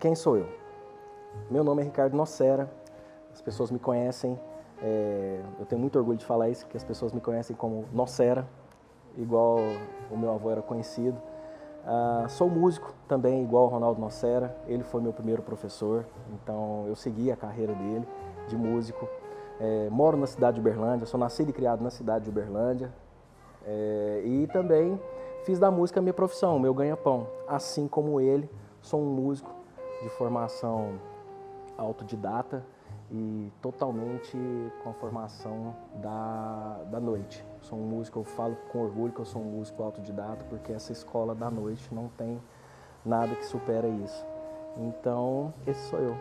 Quem sou eu? Meu nome é Ricardo Nocera, as pessoas me conhecem, eu tenho muito orgulho de falar isso, que as pessoas me conhecem como Nocera, igual o meu avô era conhecido. Sou músico também, igual o Ronaldo Nocera, ele foi meu primeiro professor, então eu segui a carreira dele de músico. Moro na cidade de Uberlândia, sou nascido e criado na cidade de Uberlândia, e também fiz da música minha profissão, meu ganha-pão. Assim como ele, sou um músico de formação autodidata e totalmente com a formação da noite. Sou um músico, eu falo com orgulho que eu sou um músico autodidata, porque essa escola da noite não tem nada que supera isso. Então, esse sou eu.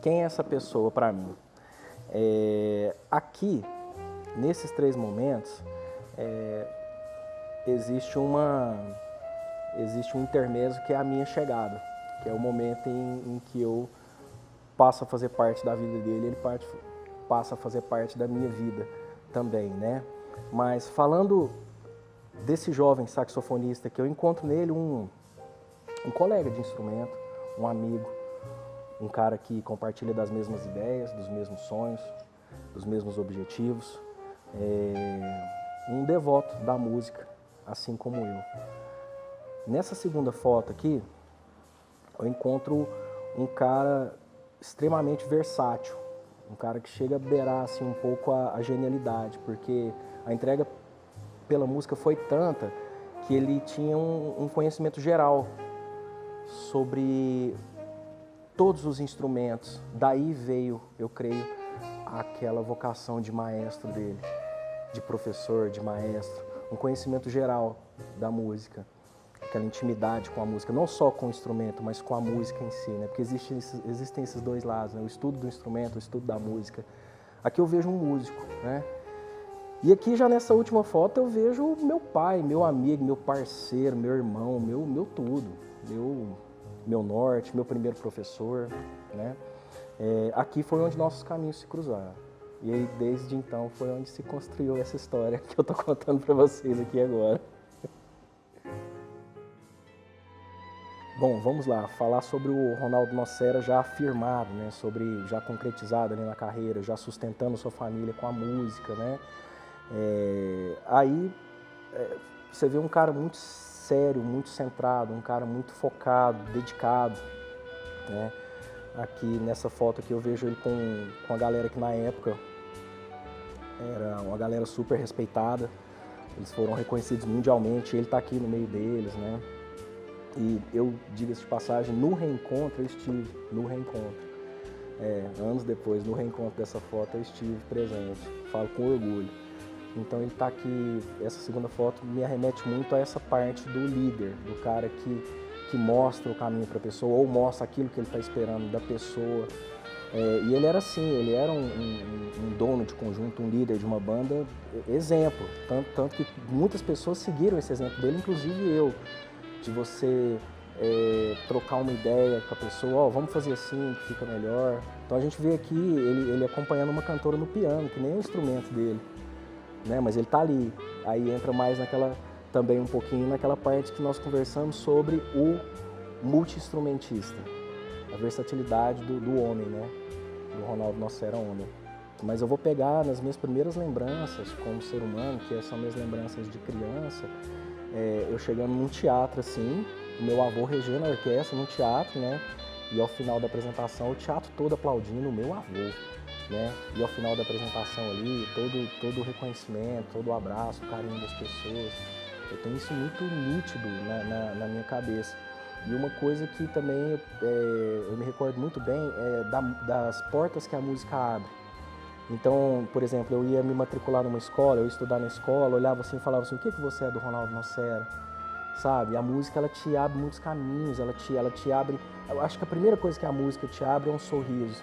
Quem é essa pessoa para mim? Aqui, nesses 3 momentos, existe um intermezzo que é a minha chegada, que é o momento em que eu passo a fazer parte da vida dele, ele passa a fazer parte da minha vida também, né? Mas falando desse jovem saxofonista, que eu encontro nele um colega de instrumento, um amigo, um cara que compartilha das mesmas ideias, dos mesmos sonhos, dos mesmos objetivos, um devoto da música, assim como eu. Nessa segunda foto aqui, eu encontro um cara extremamente versátil, um cara que chega a beirar assim, um pouco a genialidade, porque a entrega pela música foi tanta que ele tinha um conhecimento geral sobre todos os instrumentos. Daí veio, eu creio, aquela vocação de maestro dele, de professor, de maestro, um conhecimento geral da música, aquela intimidade com a música, não só com o instrumento, mas com a música em si, né? Porque existem esses dois lados, né? O estudo do instrumento, o estudo da música. Aqui eu vejo um músico, né? E aqui já nessa última foto eu vejo meu pai, meu amigo, meu parceiro, meu irmão, meu tudo, meu norte, meu primeiro professor, né? Aqui foi onde nossos caminhos se cruzaram. E aí, desde então, foi onde se construiu essa história que eu tô contando para vocês aqui agora. Bom, vamos lá, falar sobre o Ronaldo Nocera já afirmado, né? Já concretizado ali na carreira, já sustentando sua família com a música, né? Você vê um cara muito sério, muito centrado, um cara muito focado, dedicado, né? Aqui nessa foto aqui eu vejo ele com a galera que na época era uma galera super respeitada, eles foram reconhecidos mundialmente, ele está aqui no meio deles, né? E eu, diga-se de passagem, no reencontro eu estive, anos depois, no reencontro dessa foto eu estive presente, falo com orgulho. Então ele está aqui, essa segunda foto me arremete muito a essa parte do líder, do cara que mostra o caminho para a pessoa, ou mostra aquilo que ele está esperando da pessoa. E ele era assim, ele era um dono de conjunto, um líder de uma banda, exemplo. Tanto que muitas pessoas seguiram esse exemplo dele, inclusive eu, de você trocar uma ideia com a pessoa, vamos fazer assim que fica melhor. Então a gente vê aqui ele acompanhando uma cantora no piano, que nem é o instrumento dele, né? Mas ele está ali. Aí entra mais também um pouquinho naquela parte que nós conversamos sobre o multi-instrumentista, a versatilidade do homem, né? Do Ronaldo Nocera homem. Mas eu vou pegar nas minhas primeiras lembranças como ser humano, que são minhas lembranças de criança, eu chegando num teatro assim, o meu avô regendo a orquestra num teatro, né? E ao final da apresentação, o teatro todo aplaudindo o meu avô, né? E ao final da apresentação ali, todo o reconhecimento, todo o abraço, o carinho das pessoas. Eu tenho isso muito nítido na minha cabeça. E uma coisa que também eu me recordo muito bem das portas que a música abre. Então, por exemplo, eu ia me matricular numa escola, eu ia estudar na escola, olhava assim e falava assim, o que você é do Ronaldo Nocera? Sabe? A música, ela te abre muitos caminhos, ela te abre... Eu acho que a primeira coisa que a música te abre é um sorriso,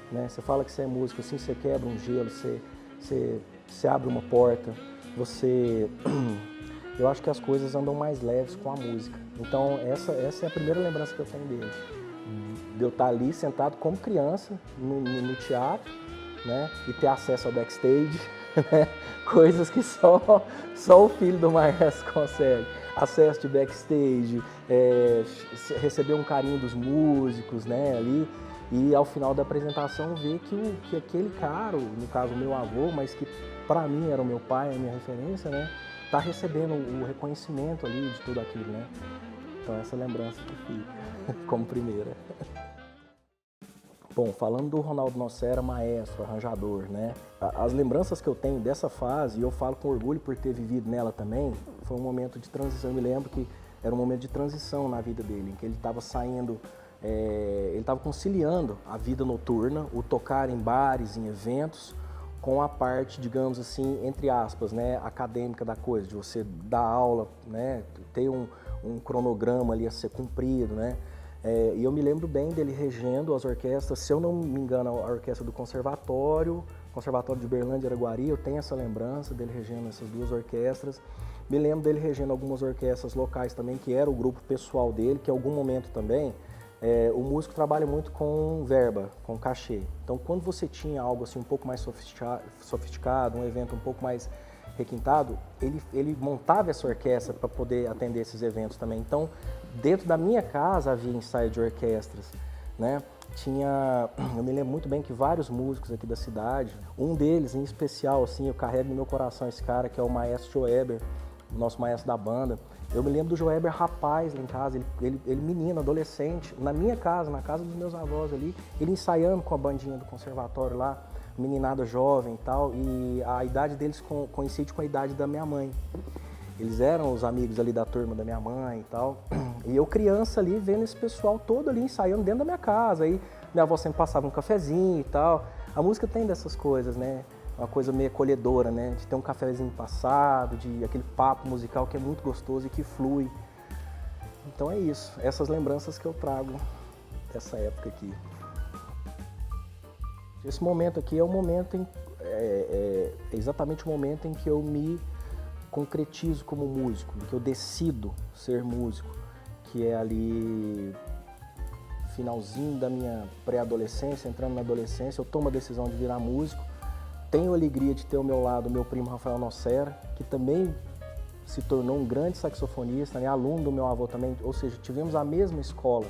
né? Você fala que você é músico, assim, você quebra um gelo, você abre uma porta, Eu acho que as coisas andam mais leves com a música. Então, essa é a primeira lembrança que eu tenho dele. De eu estar ali sentado como criança no teatro, né? E ter acesso ao backstage, né? Coisas que só o filho do maestro consegue. Acesso de backstage, receber um carinho dos músicos, né, ali, e ao final da apresentação ver que aquele cara, no caso o meu avô, mas que para mim era o meu pai, a minha referência, né, tá recebendo o reconhecimento ali de tudo aquilo, né. Então essa lembrança que fica como primeira. Bom, falando do Ronaldo Nocera, maestro, arranjador, né? As lembranças que eu tenho dessa fase, e eu falo com orgulho por ter vivido nela também, foi um momento de transição. Eu me lembro que era um momento de transição na vida dele, em que ele estava saindo, ele estava conciliando a vida noturna, o tocar em bares, em eventos, com a parte, digamos assim, entre aspas, né, acadêmica da coisa, de você dar aula, né, ter um cronograma ali a ser cumprido, né? E eu me lembro bem dele regendo as orquestras, se eu não me engano, a orquestra do Conservatório de Berlândia e Araguari, eu tenho essa lembrança dele regendo essas duas orquestras. Me lembro dele regendo algumas orquestras locais também, que era o grupo pessoal dele, que em algum momento também, o músico trabalha muito com verba, com cachê. Então, quando você tinha algo assim um pouco mais sofisticado, um evento um pouco mais requintado, ele montava essa orquestra para poder atender esses eventos também. Então, dentro da minha casa havia ensaio de orquestras, né? Eu me lembro muito bem que vários músicos aqui da cidade, um deles em especial, assim, eu carrego no meu coração esse cara, que é o maestro Joeber, o nosso maestro da banda. Eu me lembro do Joeber rapaz lá em casa, ele menino, adolescente, na minha casa, na casa dos meus avós ali, ele ensaiando com a bandinha do conservatório lá, meninada jovem e tal, e a idade deles coincide com a idade da minha mãe. Eles eram os amigos ali da turma da minha mãe e tal. E eu criança ali, vendo esse pessoal todo ali ensaiando dentro da minha casa. Aí minha avó sempre passava um cafezinho e tal. A música tem dessas coisas, né? Uma coisa meio acolhedora, né? De ter um cafezinho passado, de aquele papo musical que é muito gostoso e que flui. Então é isso. Essas lembranças que eu trago dessa época aqui. Esse momento aqui é o momento exatamente o momento em que eu me concretizo como músico, que eu decido ser músico, que é ali finalzinho da minha pré-adolescência, entrando na adolescência, eu tomo a decisão de virar músico. Tenho a alegria de ter ao meu lado o meu primo Rafael Nocera, que também se tornou um grande saxofonista, né? Aluno do meu avô também, ou seja, tivemos a mesma escola.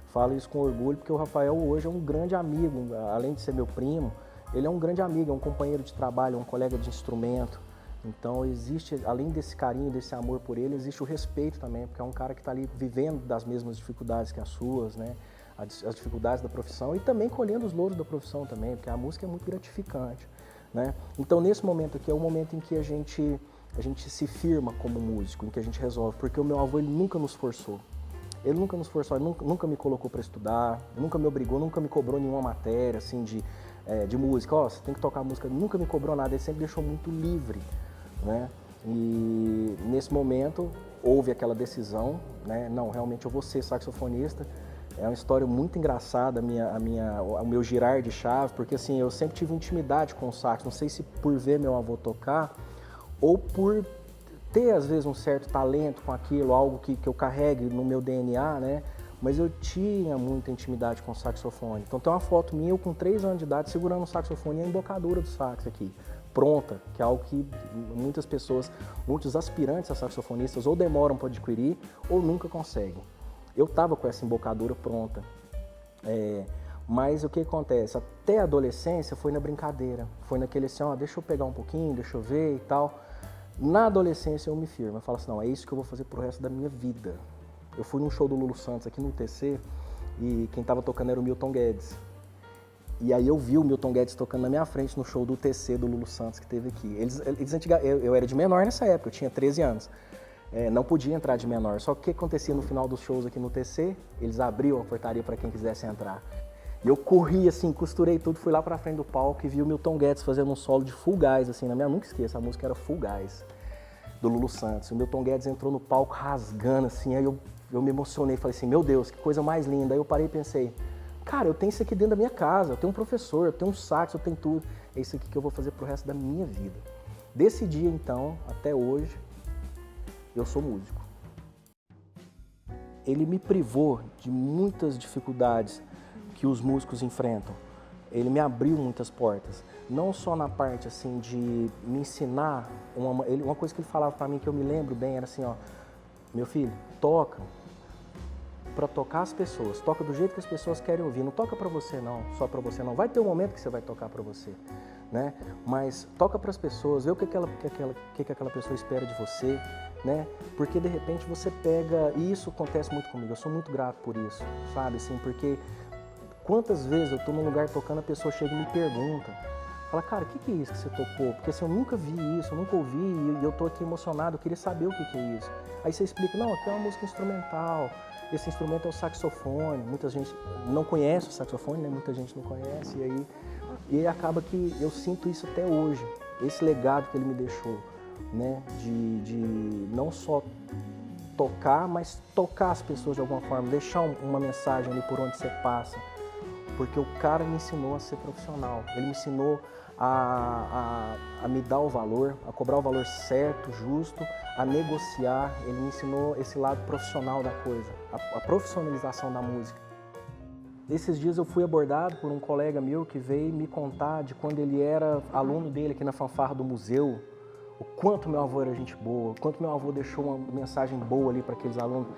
Falo isso com orgulho porque o Rafael hoje é um grande amigo, além de ser meu primo, ele é um grande amigo, é um companheiro de trabalho, um colega de instrumento. Então existe, além desse carinho, desse amor por ele, existe o respeito também, porque é um cara que está ali vivendo das mesmas dificuldades que as suas, né? As dificuldades da profissão e também colhendo os louros da profissão também, porque a música é muito gratificante, né? Então nesse momento aqui é o momento em que a gente se firma como músico, em que a gente resolve, porque o meu avô ele nunca nos forçou. Ele nunca nos forçou, ele nunca me colocou para estudar, nunca me obrigou, nunca me cobrou nenhuma matéria assim de música. Ó, você tem que tocar música, nunca me cobrou nada, ele sempre deixou muito livre, né? E nesse momento houve aquela decisão, né? Não, realmente eu vou ser saxofonista. É uma história muito engraçada o meu girar de chave, porque assim, eu sempre tive intimidade com o sax, não sei se por ver meu avô tocar ou por ter às vezes um certo talento com aquilo, algo que eu carregue no meu DNA, né? Mas eu tinha muita intimidade com o saxofone. Então tem uma foto minha, eu com 3 anos de idade, segurando o saxofone e a embocadura do sax aqui, pronta, que é algo que muitas pessoas, muitos aspirantes a saxofonistas ou demoram para adquirir ou nunca conseguem. Eu estava com essa embocadura pronta. Mas o que acontece? Até a adolescência foi na brincadeira, foi naquele assim, ó, deixa eu pegar um pouquinho, deixa eu ver e tal. Na adolescência eu me firmo, eu falo assim, não, é isso que eu vou fazer pro resto da minha vida. Eu fui num show do Lulu Santos aqui no UTC e quem estava tocando era o Milton Guedes. E aí eu vi o Milton Guedes tocando na minha frente no show do UTC do Lulu Santos que teve aqui. Eu era de menor nessa época, eu tinha 13 anos. Não podia entrar de menor, só que o que acontecia no final dos shows aqui no UTC? Eles abriam a portaria para quem quisesse entrar. E eu corri assim, costurei tudo, fui lá pra frente do palco e vi o Milton Guedes fazendo um solo de Full Gás, assim, nunca esqueço, a música era Full Gás, do Lulu Santos. O Milton Guedes entrou no palco rasgando, assim, aí eu me emocionei, falei assim, meu Deus, que coisa mais linda. Aí eu parei e pensei, cara, eu tenho isso aqui dentro da minha casa, eu tenho um professor, eu tenho um sax, eu tenho tudo. É isso aqui que eu vou fazer pro resto da minha vida. Desse dia, então, até hoje, eu sou músico. Ele me privou de muitas dificuldades que os músicos enfrentam. ele me abriu muitas portas. Não só na parte assim de me ensinar, uma coisa que ele falava para mim que eu me lembro bem era assim, ó, meu filho, toca para tocar as pessoas, toca do jeito que as pessoas querem ouvir, não toca para você não, só para você não. Vai ter um momento que você vai tocar para você, né? Mas toca para as pessoas, vê o que aquela pessoa espera de você, né? Porque de repente você pega, e isso acontece muito comigo, eu sou muito grato por isso, sabe, assim, porque quantas vezes eu tô num lugar tocando, a pessoa chega e me pergunta, fala, cara, o que é isso que você tocou? Porque assim, eu nunca vi isso, eu nunca ouvi, e eu tô aqui emocionado, eu queria saber o que é isso. Aí você explica, não, aqui é uma música instrumental, esse instrumento é o saxofone, muita gente não conhece o saxofone, né? Muita gente não conhece, e aí acaba que eu sinto isso até hoje, esse legado que ele me deixou, né? De não só tocar, mas tocar as pessoas de alguma forma, deixar uma mensagem ali por onde você passa, porque o cara me ensinou a ser profissional, ele me ensinou a me dar o valor, a cobrar o valor certo, justo, a negociar, ele me ensinou esse lado profissional da coisa, a profissionalização da música. Esses dias eu fui abordado por um colega meu que veio me contar de quando ele era aluno dele aqui na fanfarra do museu, o quanto meu avô era gente boa, o quanto meu avô deixou uma mensagem boa ali para aqueles alunos.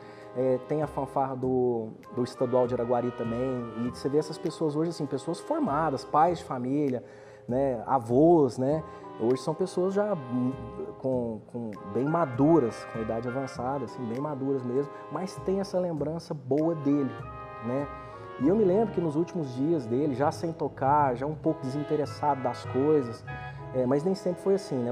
Tem a fanfarra do Estadual de Araguari também, e você vê essas pessoas hoje, assim, pessoas formadas, pais de família, né, avós, né, hoje são pessoas já com bem maduras, com idade avançada, assim, bem maduras mesmo, mas tem essa lembrança boa dele, né. E eu me lembro que nos últimos dias dele, já sem tocar, já um pouco desinteressado das coisas, mas nem sempre foi assim, né?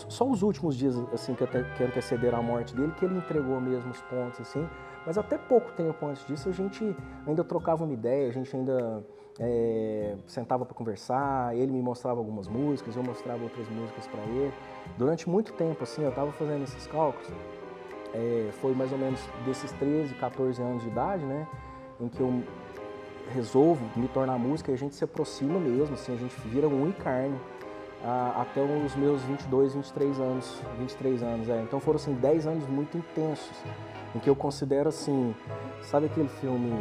Só os últimos dias assim, que antecederam a morte dele, que ele entregou mesmo os pontos, assim. Mas até pouco tempo antes disso, a gente ainda trocava uma ideia, a gente ainda sentava para conversar, ele me mostrava algumas músicas, eu mostrava outras músicas para ele. Durante muito tempo, assim, eu estava fazendo esses cálculos, foi mais ou menos desses 13, 14 anos de idade, né? Em que eu resolvo me tornar música e a gente se aproxima mesmo, assim, a gente vira unha e carne. Até os meus 22, 23 anos. Então foram assim 10 anos muito intensos, em que eu considero assim, sabe aquele filme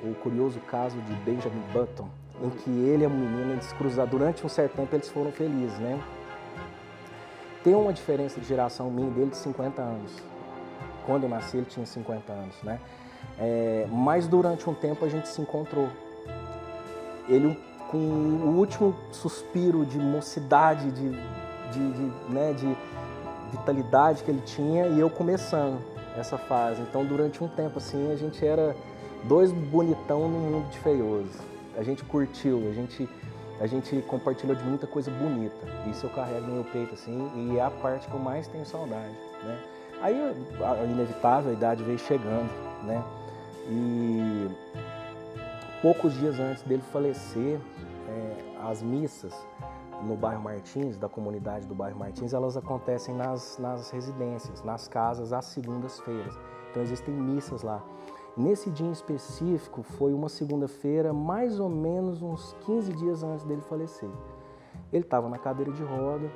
O Curioso Caso de Benjamin Button, em que ele e a menina, eles cruzaram, durante um certo tempo eles foram felizes, né? Tem uma diferença de geração minha e dele de 50 anos. Quando eu nasci ele tinha 50 anos, né? Mas durante um tempo a gente se encontrou. Ele com o último suspiro de mocidade, de vitalidade que ele tinha, e eu começando essa fase. Então, durante um tempo, assim, a gente era dois bonitão num mundo de feioso. A gente curtiu, a gente compartilhou de muita coisa bonita. Isso eu carrego no meu peito, assim, e é a parte que eu mais tenho saudade, né? Aí, inevitável, a idade veio chegando, né? E poucos dias antes dele falecer, as missas no bairro Martins, da comunidade do bairro Martins, elas acontecem nas residências, nas casas, às segundas-feiras. Então existem missas lá. Nesse dia em específico, foi uma segunda-feira, mais ou menos uns 15 dias antes dele falecer. Ele estava na cadeira de rodas,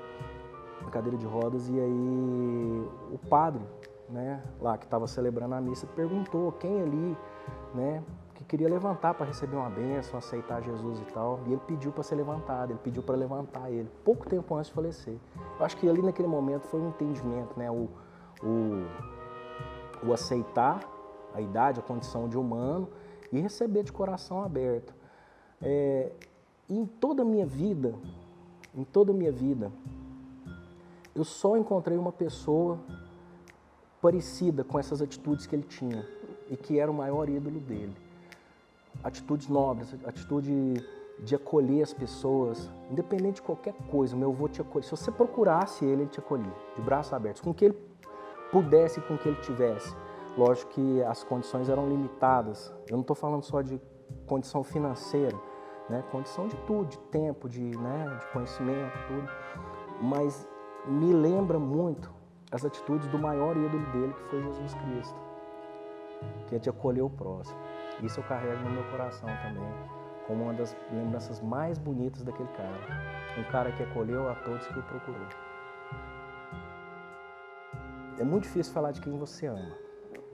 e aí o padre, né, lá que estava celebrando a missa, perguntou quem ali, né, que queria levantar para receber uma bênção, aceitar Jesus e tal, e ele pediu para ser levantado, ele pediu para levantar ele, pouco tempo antes de falecer. Eu acho que ali naquele momento foi um entendimento, né, o aceitar a idade, a condição de humano e receber de coração aberto. Em toda a minha vida, eu só encontrei uma pessoa parecida com essas atitudes que ele tinha e que era o maior ídolo dele. Atitudes nobres, atitude de acolher as pessoas, independente de qualquer coisa. Meu avô te acolhia. Se você procurasse ele, ele te acolhia, de braços abertos, com o que ele pudesse e com o que ele tivesse. Lógico que as condições eram limitadas. Eu não estou falando só de condição financeira, né? Condição de tudo, de tempo, de conhecimento, tudo. Mas me lembra muito as atitudes do maior ídolo dele, que foi Jesus Cristo, que é de acolher o próximo. Isso eu carrego no meu coração também, como uma das lembranças mais bonitas daquele cara. Um cara que acolheu a todos que o procurou. É muito difícil falar de quem você ama,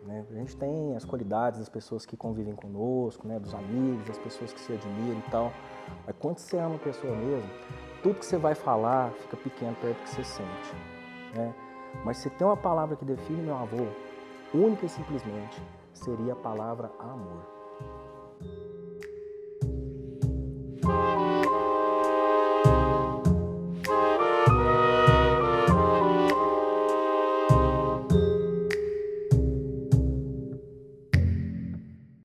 né? A gente tem as qualidades das pessoas que convivem conosco, né? Dos amigos, das pessoas que se admiram e tal. Mas quando você ama a pessoa mesmo, tudo que você vai falar fica pequeno perto do que você sente, né? Mas se tem uma palavra que define meu avô, única e simplesmente, seria a palavra amor.